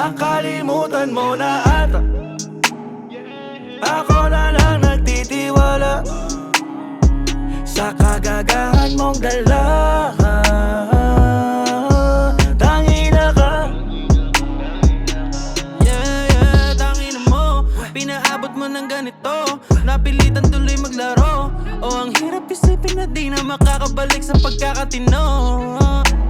Nakalimutan mo na ata. Ako na lang nagtitiwala sa kagagahan mong dala. Tangina ka. Yeah, tangina mo. Pinaabot mo ng ganito. Napilitan tuloy maglaro. Oh, ang hirap isipin na di na makakabalik sa pagkakatino.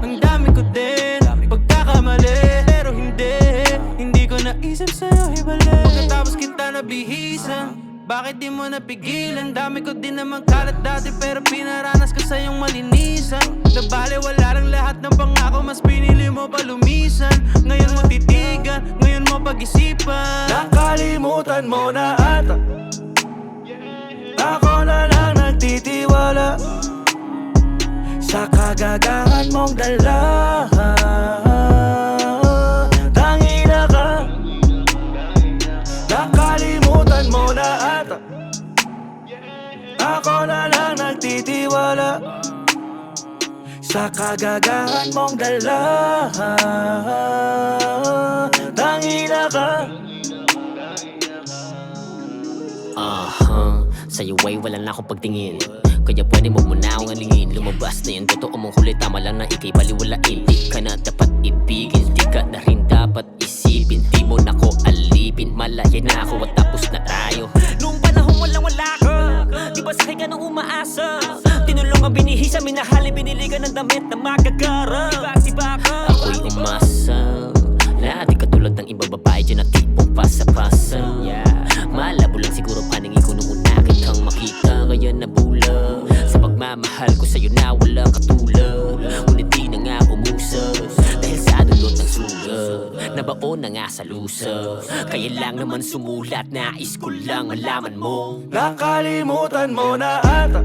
Ang dami ko din pagkakamali, pero hindi ko naisip sa'yo ibalik. Pagkatapos kita nabihisan, bakit di mo napigilan? Dami ko din naman kalat dati, pero pinaranas ko sa'yong malinisan. Nabali wala lang lahat ng pangako, mas pinili mo pa lumisan. Ngayon mo titigan, ngayon mo pag-isipan. Nakalimutan mo na ata. Ako na lang nagtitiwala sa kagagahan mong dala. Tangina ka. Nakalimutan mo na ata. Ako na lang nagtitiwala sa kagagahan mong dala. Tangina ka. Sa'yo ay wala na akong pagtingin, kaya pwede mo muna akong alingin. Lumabas na yun, totoo mong huli, tama lang na ikay baliwalain. Di ka na dapat ibigin, di ka na rin dapat isipin. Di mo na ko alipin, malaya na ako at tapos na tayo. Noong panahon walang-wala ka, di ba sakay ka nung umaasa? Tinulong ang binihisa, minahali, binili ka ng damit na magagara. Diba ka? Ako'y umasa na di katulad ng iba babae dyan na tipong pasa-pasa. Malabo lang siguro paningin ko nung una kitang makita, kaya nabula sa pagmamahal ko sa'yo na walang katulad. Ngunit di na nga umusas dahil sa dulot ng sugat, nabaon na nga sa lusa. Kaya lang naman sumulat, nais ko lang malaman mo. Nakalimutan mo na ata.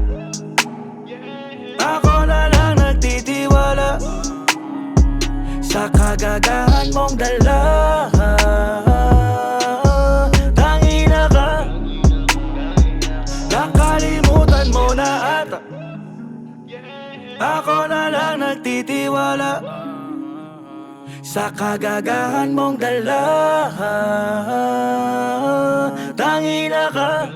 Ako na lang nagtitiwala sa kagagahan mong dala. Tangina ka. Nakalimutan mo na ata. Ako na lang nagtitiwala sa kagagahan mong dala. Tangina ka.